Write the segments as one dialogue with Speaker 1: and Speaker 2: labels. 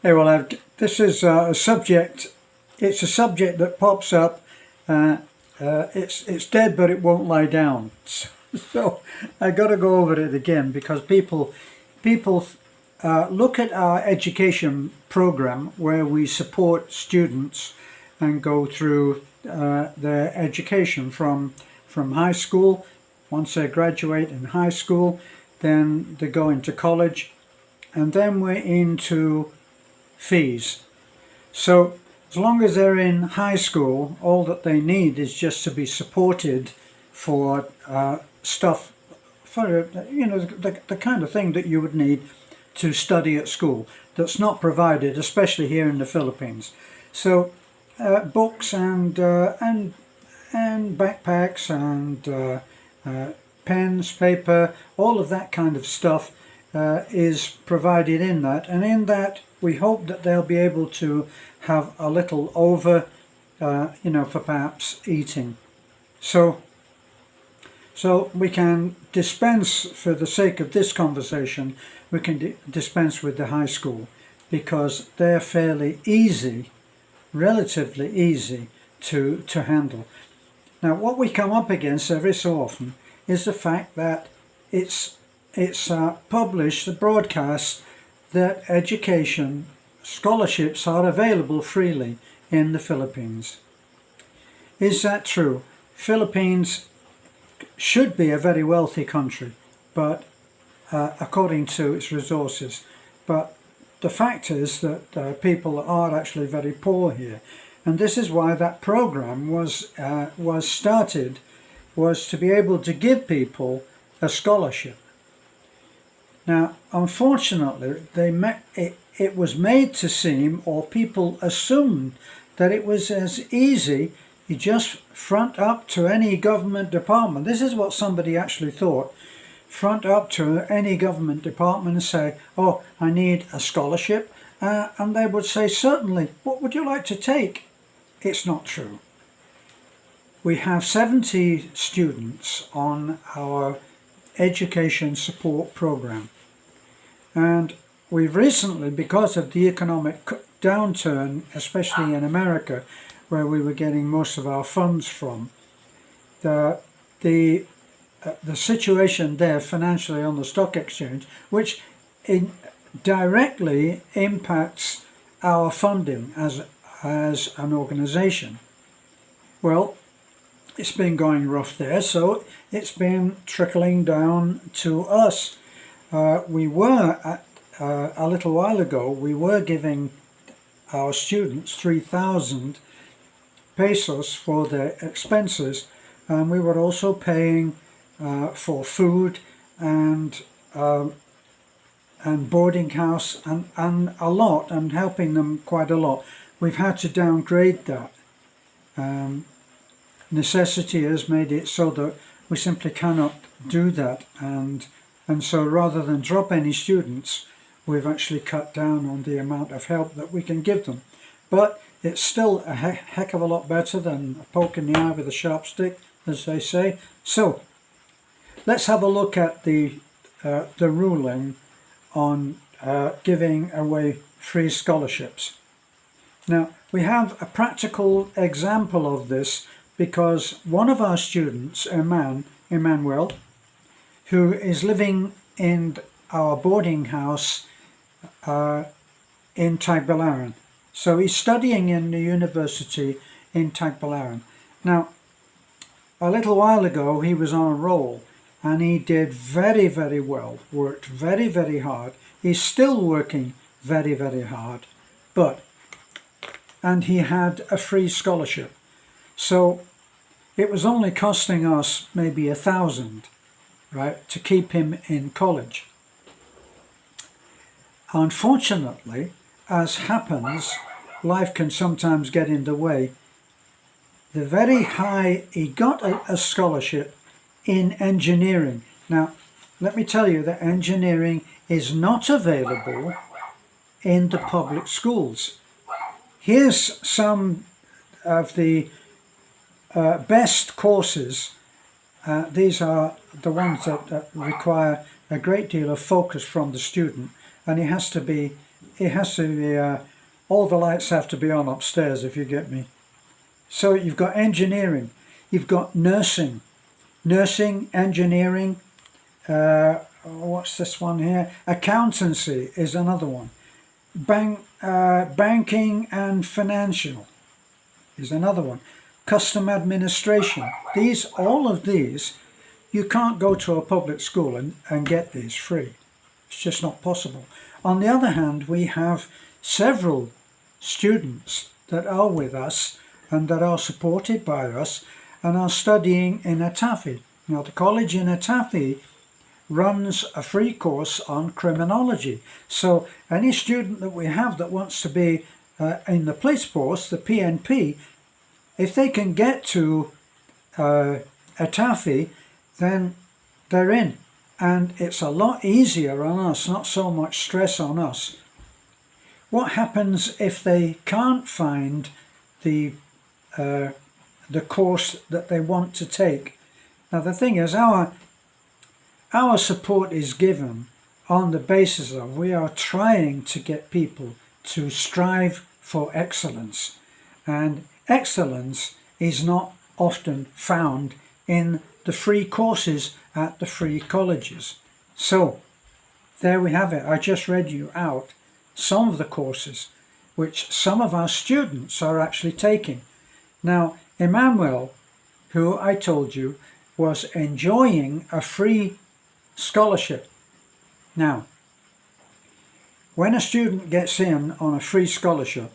Speaker 1: Hey, well, this is a subject. It's a subject that pops up. It's dead, but it won't lie down. So I got to go over it again because people look at our education program where we support students and go through their education from high school. Once they graduate in high school, then they go into college, and then we're into fees. So as long as they're in high school, all that they need is just to be supported for stuff, for the kind of thing that you would need to study at school that's not provided, especially here in the Philippines. So books and backpacks and pens, paper, all of that kind of stuff is provided in that, and in that we hope that they'll be able to have a little over, for perhaps eating. So we can dispense, for the sake of this conversation, we can dispense with the high school because they're fairly easy, relatively easy to handle. Now, what we come up against every so often is the fact that it's published, the broadcast, that education scholarships are available freely in the Philippines. Is that true? Philippines should be a very wealthy country, but according to its resources. But the fact is that people are actually very poor here, and this is why that program was started, was to be able to give people a scholarship. Now, unfortunately, it was made to seem, or people assumed, that it was as easy. You just front up to any government department. This is what somebody actually thought. Front up to any government department and say, oh, I need a scholarship. And they would say, certainly, what would you like to take? It's not true. We have 70 students on our education support program. And we've recently, because of the economic downturn, especially in America, where we were getting most of our funds from, the situation there financially on the stock exchange, which directly impacts our funding as an organization. Well, it's been going rough there, so it's been trickling down to us. We were, a little while ago, we were giving our students 3,000 pesos for their expenses, and we were also paying for food and boarding house and a lot, and helping them quite a lot. We've had to downgrade that. Necessity has made it so that we simply cannot do that, and so rather than drop any students, we've actually cut down on the amount of help that we can give them. But it's still a heck of a lot better than a poke in the eye with a sharp stick, as they say. So let's have a look at the ruling on giving away free scholarships. Now, we have a practical example of this because one of our students, Emmanuel, who is living in our boarding house in Tagbilaran. So he's studying in the university in Tagbilaran. Now, a little while ago he was on a roll and he did very, very well, worked very, very hard. He's still working very, very hard, and he had a free scholarship. So it was only costing us maybe 1,000, right, to keep him in college. Unfortunately, as happens, life can sometimes get in the way. He got a scholarship in engineering. Now, let me tell you that engineering is not available in the public schools. Here's some of the best courses. These are the ones that require a great deal of focus from the student, and he has to be it has to be, all the lights have to be on upstairs, if you get me. So you've got engineering, you've got nursing, engineering, what's this one here? Accountancy is another one. Banking and financial is another one. Custom administration. All of these, you can't go to a public school and get these free. It's just not possible. On the other hand, we have several students that are with us and that are supported by us and are studying in Atafi. Now, the college in Atafi runs a free course on criminology. So any student that we have that wants to be in the police force, the PNP, if they can get to Atafi, then they're in. And it's a lot easier on us, not so much stress on us. What happens if they can't find the course that they want to take? Now the thing is, our support is given on the basis of we are trying to get people to strive for excellence, and excellence is not often found in the free courses at the free colleges. So there we have it. I just read you out some of the courses which some of our students are actually taking. Now, Emmanuel, who I told you was enjoying a free scholarship. Now, when a student gets in on a free scholarship,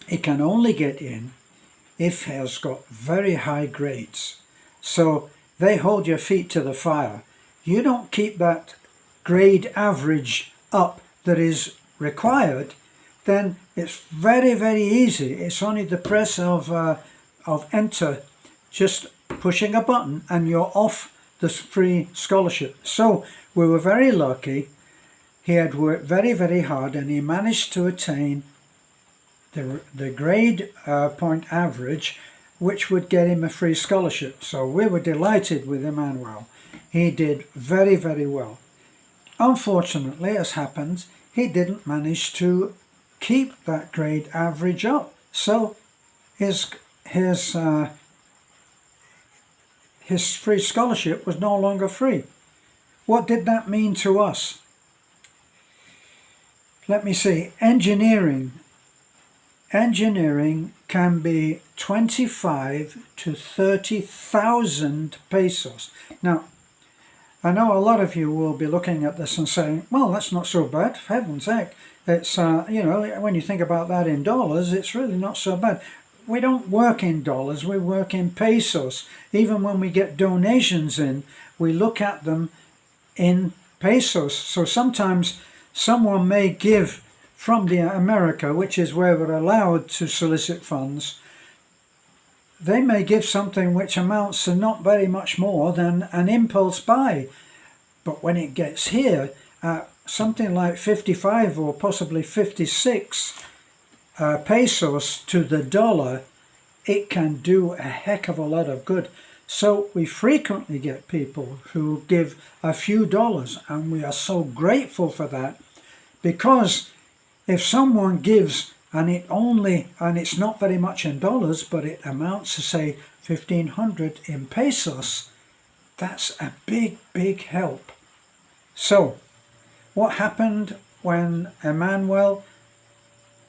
Speaker 1: he can only get in if he has got very high grades. So they hold your feet to the fire. You don't keep that grade average up that is required, then it's very, very easy. It's only the press of enter, just pushing a button, and you're off the free scholarship. So we were very lucky. He had worked very, very hard, and he managed to attain the grade point average, which would get him a free scholarship. So we were delighted with Emmanuel. He did very, very well. Unfortunately, as happens, he didn't manage to keep that grade average up. So his free scholarship was no longer free. What did that mean to us? Let me see. Engineering can be 25 to 30,000 pesos. Now, I know a lot of you will be looking at this and saying, well, that's not so bad, for heaven's sake. It's, when you think about that in dollars, it's really not so bad. We don't work in dollars, we work in pesos. Even when we get donations in, we look at them in pesos. So sometimes someone may give from the America, which is where we're allowed to solicit funds. They may give something which amounts to not very much more than an impulse buy. But when it gets here at something like 55 or possibly 56 pesos to the dollar, it can do a heck of a lot of good. So we frequently get people who give a few dollars, and we are so grateful for that, because if someone gives and it's not very much in dollars, but it amounts to say 1,500 in pesos, that's a big, big help. So what happened when Emmanuel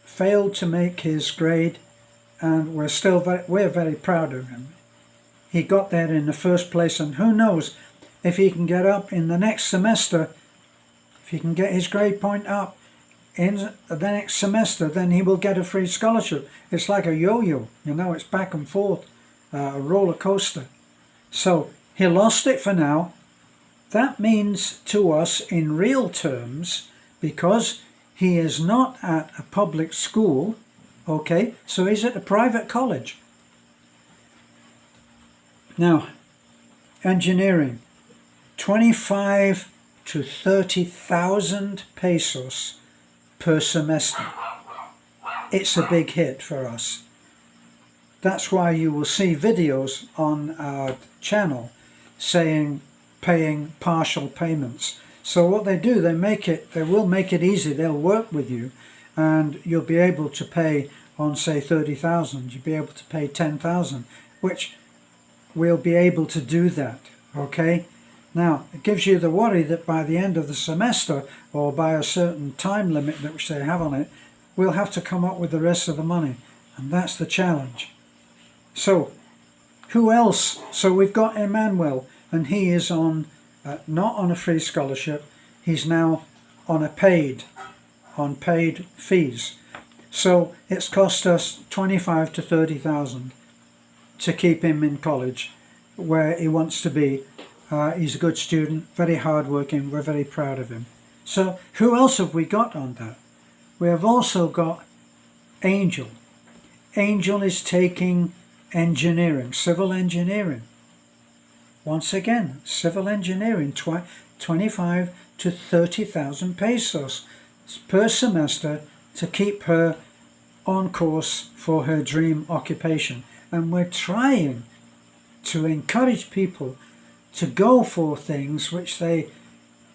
Speaker 1: failed to make his grade, and we're very proud of him. He got there in the first place, and who knows if he can get up in the next semester, if he can get his grade point up in the next semester, then he will get a free scholarship. It's like a yo-yo, it's back and forth, a roller coaster. So he lost it for now. That means to us in real terms, because he is not at a public school, okay, so he's at a private college. Now, engineering, 25 to 30,000 pesos per semester. It's a big hit for us. That's why you will see videos on our channel saying paying partial payments. So what they do, they will make it easy. They'll work with you, and you'll be able to pay on, say, 30,000. You'll be able to pay 10,000, which we'll be able to do that. Okay. Now, it gives you the worry that by the end of the semester, or by a certain time limit which they have on it, we'll have to come up with the rest of the money, and that's the challenge. So, who else? So we've got Emmanuel, and he is on not on a free scholarship. He's now on paid fees. So it's cost us 25 to 30,000 to keep him in college where he wants to be. He's a good student, very hardworking. We're very proud of him. So who else have we got on that? We have also got Angel. Angel is taking engineering, civil engineering. Once again, civil engineering, 25 to 30,000 pesos per semester to keep her on course for her dream occupation. And we're trying to encourage people to go for things which they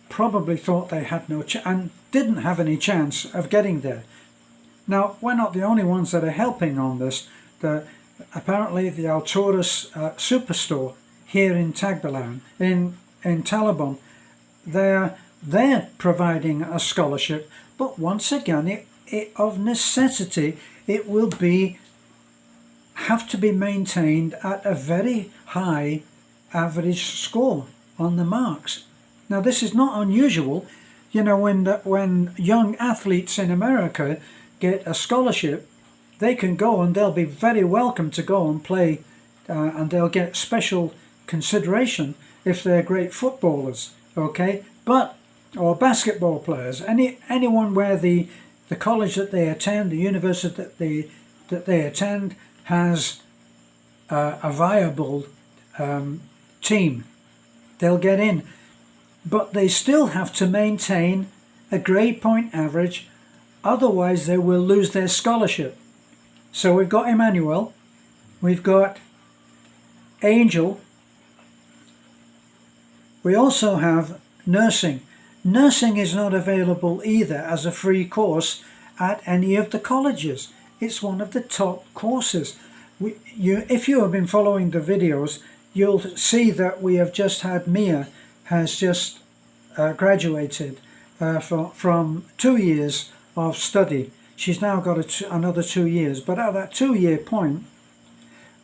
Speaker 1: probably thought they had no chance and didn't have any chance of getting there. Now, we're not the only ones that are helping on this. Apparently the Alturas superstore here in Tagbilaran, in Talibon, they're providing a scholarship, but once again, of necessity, it will have to be maintained at a very high average score on the marks. Now, this is not unusual. You know, when young athletes in America get a scholarship, they can go and they'll be very welcome to go and play, and they'll get special consideration if they're great footballers, okay? Or basketball players, anyone where the college that they attend, the university that they attend has a viable team, they'll get in. But they still have to maintain a grade point average, otherwise they will lose their scholarship. So we've got Emmanuel, we've got Angel, we also have nursing. Nursing is not available either as a free course at any of the colleges. It's one of the top courses. If you have been following the videos, you'll see that we have just had Mia has just graduated from 2 years of study. She's now got another 2 years, but at that 2-year point,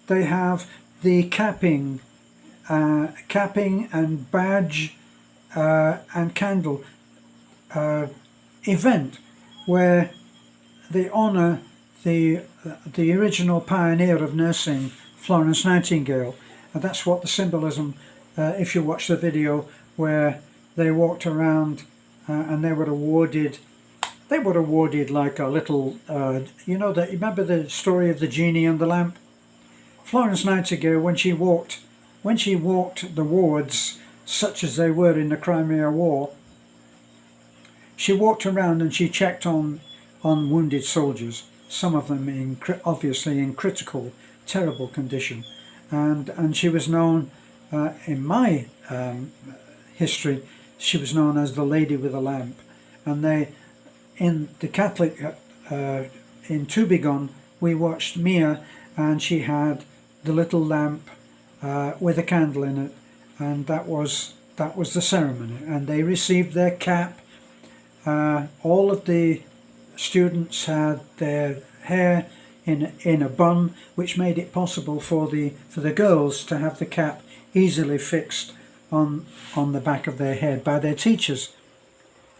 Speaker 1: they have the capping and badge and candle event where they honour the original pioneer of nursing, Florence Nightingale. And that's what the symbolism, if you watch the video where they walked around and they were awarded like a little, you remember the story of the genie and the lamp? Florence Nightingale, when she walked the wards, such as they were in the Crimea War, she walked around and she checked on wounded soldiers, some of them obviously in critical, terrible condition. And she was known, in my history, she was known as the Lady with a Lamp. And in the Catholic, in Tubigon, we watched Mia, and she had the little lamp with a candle in it, and that was the ceremony. And they received their cap. All of the students had their hair in a bun, which made it possible for the girls to have the cap easily fixed on the back of their head by their teachers.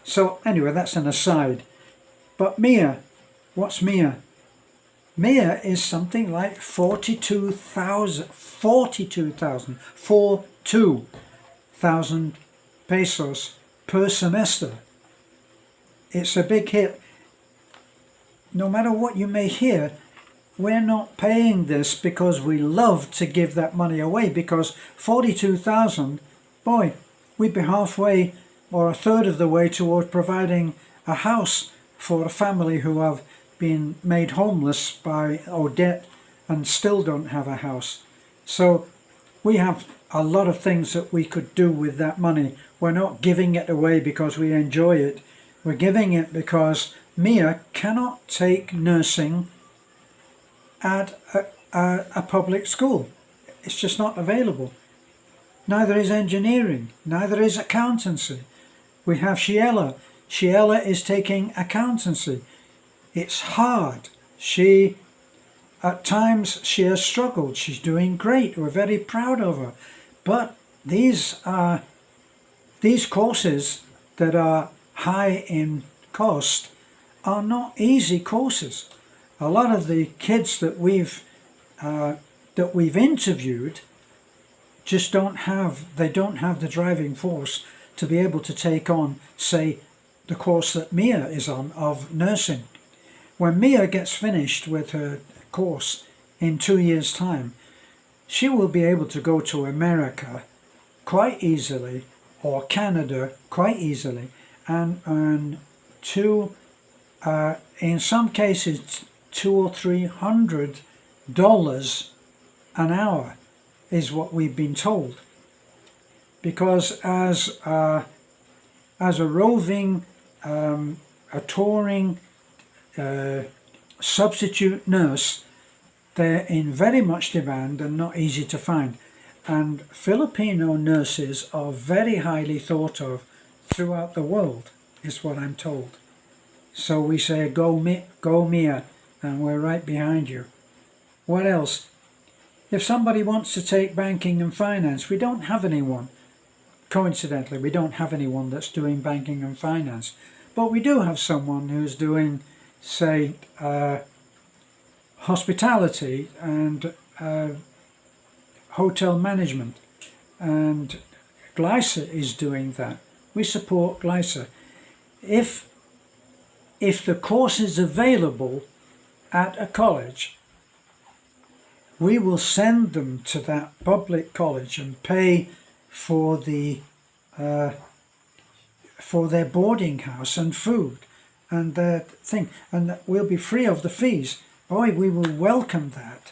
Speaker 1: So anyway, that's an aside. But Mia, what's Mia? Mia is something like 42,000 pesos per semester. It's a big hit. No matter what you may hear, we're not paying this because we love to give that money away, because 42,000, boy, we'd be halfway or a third of the way toward providing a house for a family who have been made homeless by debt and still don't have a house. So we have a lot of things that we could do with that money. We're not giving it away because we enjoy it. We're giving it because Mia cannot take nursing at a public school. It's just not available. Neither is engineering, neither is accountancy. We have Shiela. Shiela is taking accountancy. It's hard. At times she has struggled. She's doing great. We're very proud of her. But these courses that are high in cost are not easy courses. A lot of the kids that we've interviewed just don't have the driving force to be able to take on, say, the course that Mia is on of nursing. When Mia gets finished with her course in 2 years' time, she will be able to go to America quite easily, or Canada quite easily, and earn in some cases $200 or $300 an hour is what we've been told. Because as a roving, a touring substitute nurse, they're in very much demand and not easy to find. And Filipino nurses are very highly thought of throughout the world, is what I'm told. So we say, go Mia, and we're right behind you. What else? If somebody wants to take banking and finance, we don't have anyone. Coincidentally, we don't have anyone that's doing banking and finance. But we do have someone who's doing, say, hospitality and hotel management. And Glycer is doing that. We support Glycer. If the course is available at a college, we will send them to that public college and pay for their boarding house and food and their thing, and we'll be free of the fees. Boy, we will welcome that,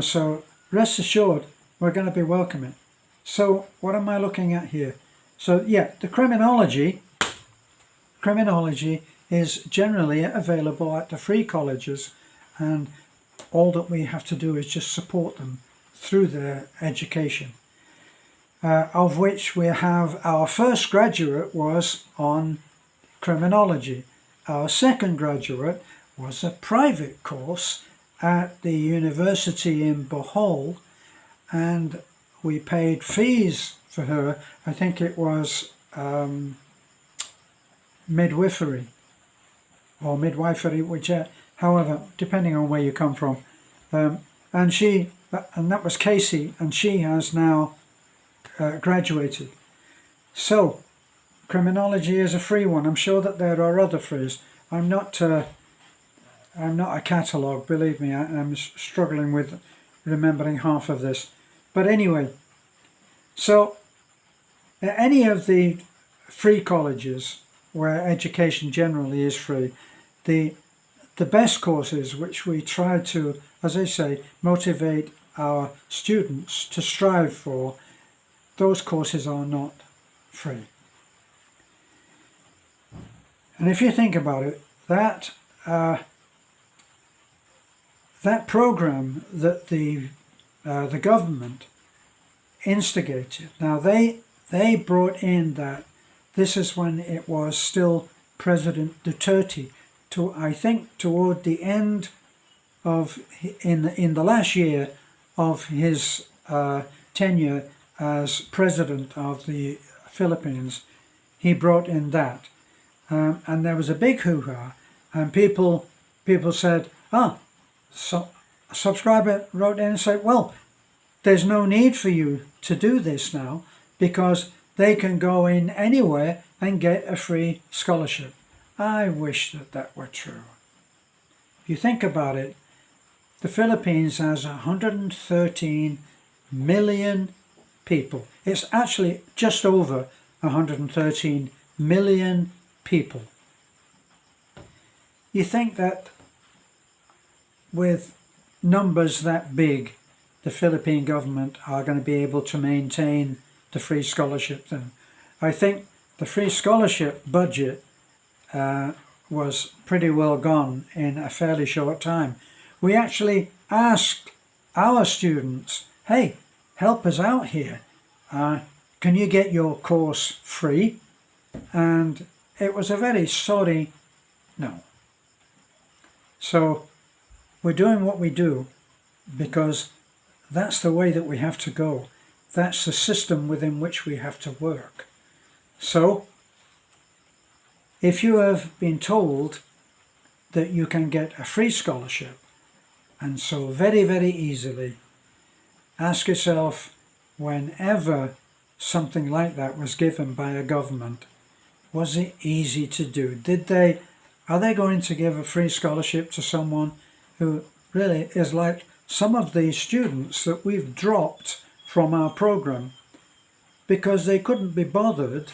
Speaker 1: so rest assured we're going to be welcoming. So what am I looking at here? So yeah, the criminology is generally available at the free colleges, and all that we have to do is just support them through their education, of which we have our first graduate was on criminology. Our second graduate was a private course at the university in Bohol, and we paid fees for her. I think it was midwifery, however, depending on where you come from. And that was Casey, and she has now graduated. So criminology is a free one. I'm sure that there are other frees. I'm not a catalogue, believe me. I'm struggling with remembering half of this. But anyway, so any of the free colleges where education generally is free, the best courses which we try to, as I say, motivate our students to strive for, those courses are not free. And if you think about it, that program that the government instigated, now they brought in that, this is when it was still President Duterte, I think toward the end of, in the last year of his tenure as president of the Philippines, he brought in that. And there was a big hoo-ha, and people said, so a subscriber wrote in and said, well, there's no need for you to do this now, because they can go in anywhere and get a free scholarship. I wish that were true. If you think about it, the Philippines has 113 million people. It's actually just over 113 million people. You think that with numbers that big, the Philippine government are going to be able to maintain the free scholarship then. I think the free scholarship budget was pretty well gone in a fairly short time. We actually asked our students, hey, help us out here. Can you get your course free? And it was a very sorry no. So we're doing what we do because that's the way that we have to go. That's the system within which we have to work. So if you have been told that you can get a free scholarship, and so very, very easily, ask yourself, whenever something like that was given by a government, was it easy to do? Are they going to give a free scholarship to someone who really is like some of these students that we've dropped from our program because they couldn't be bothered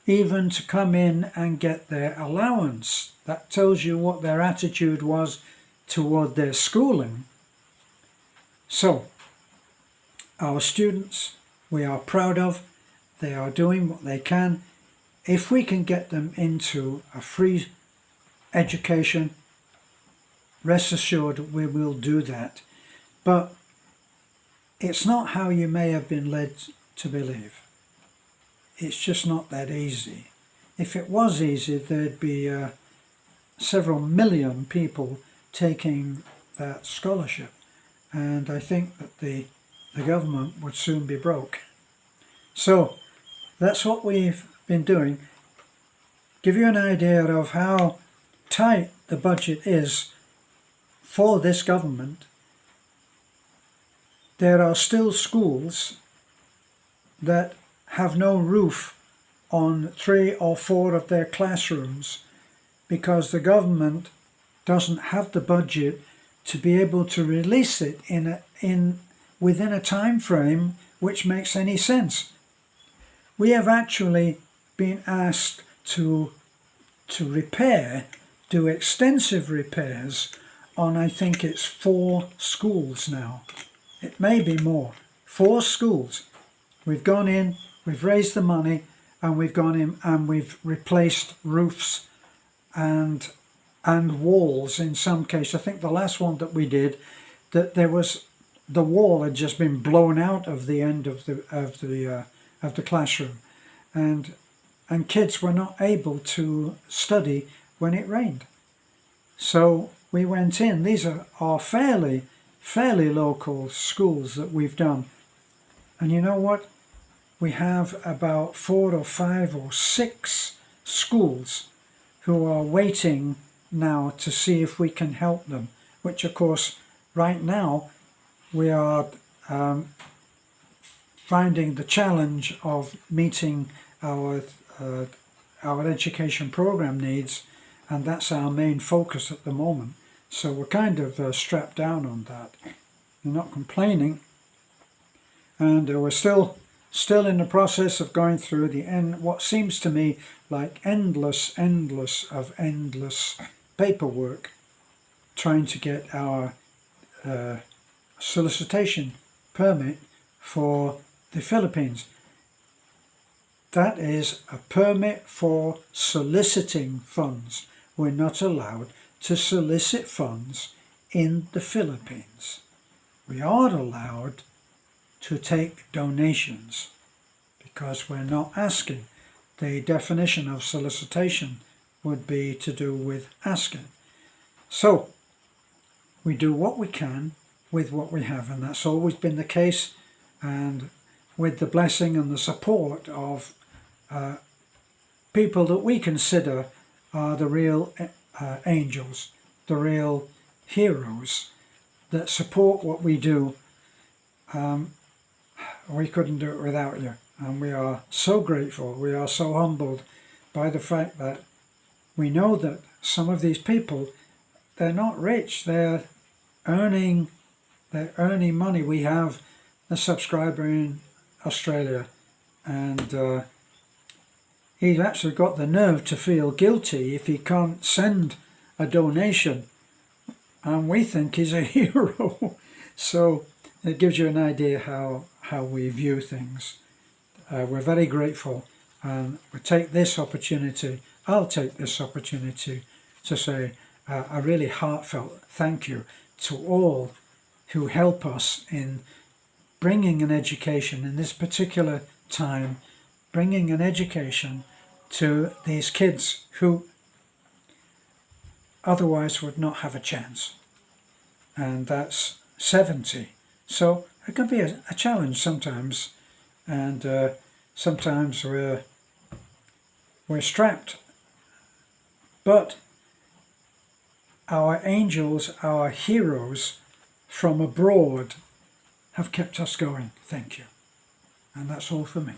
Speaker 1: even to come in and get their allowance? That tells you what their attitude was toward their schooling. So, our students, we are proud of, they are doing what they can. If we can get them into a free education, rest assured we will do that. But it's not how you may have been led to believe. It's just not that easy. If it was easy, there'd be several million people taking that scholarship. And I think that the government would soon be broke. So that's what we've been doing. Give you an idea of how tight the budget is for this government. There are still schools that have no roof on 3 or 4 of their classrooms because the government doesn't have the budget to be able to release it within a time frame which makes any sense. We have actually been asked to do extensive repairs on, I think it's 4 schools now. It may be more. 4 schools. We've gone in, we've raised the money, and we've gone in and we've replaced roofs and walls in some cases. I think the last one that we did, that the wall had just been blown out of the end of the classroom, and kids were not able to study when it rained. So we went in. These are fairly local schools that we've done. And you know what? We have about 4 or 5 or 6 schools who are waiting now to see if we can help them, which of course right now we are finding the challenge of meeting our education program needs, and that's our main focus at the moment. So we're kind of strapped down on that. We're not complaining, and we're still in the process of going through what seems to me like endless paperwork, trying to get our solicitation permit for the Philippines. That is a permit for soliciting funds. We're not allowed to solicit funds in the Philippines. We are allowed to take donations because we're not asking. The definition of solicitation would be to do with asking. So we do what we can with what we have, and that's always been the case, and with the blessing and the support of people that we consider are the real angels, the real heroes that support what we do. We couldn't do it without you, and we are so grateful, we are so humbled by the fact that we know that some of these people, they're not rich, they're earning money. We have a subscriber in Australia, and he's actually got the nerve to feel guilty if he can't send a donation, and we think he's a hero. So it gives you an idea how we view things. We're very grateful, and we take this opportunity, I'll take this opportunity to say a really heartfelt thank you to all who help us in bringing an education in this particular time, bringing an education to these kids who otherwise would not have a chance. And that's 70. So it can be a challenge sometimes, and sometimes we're strapped. But our angels, our heroes from abroad have kept us going. Thank you. And that's all for me.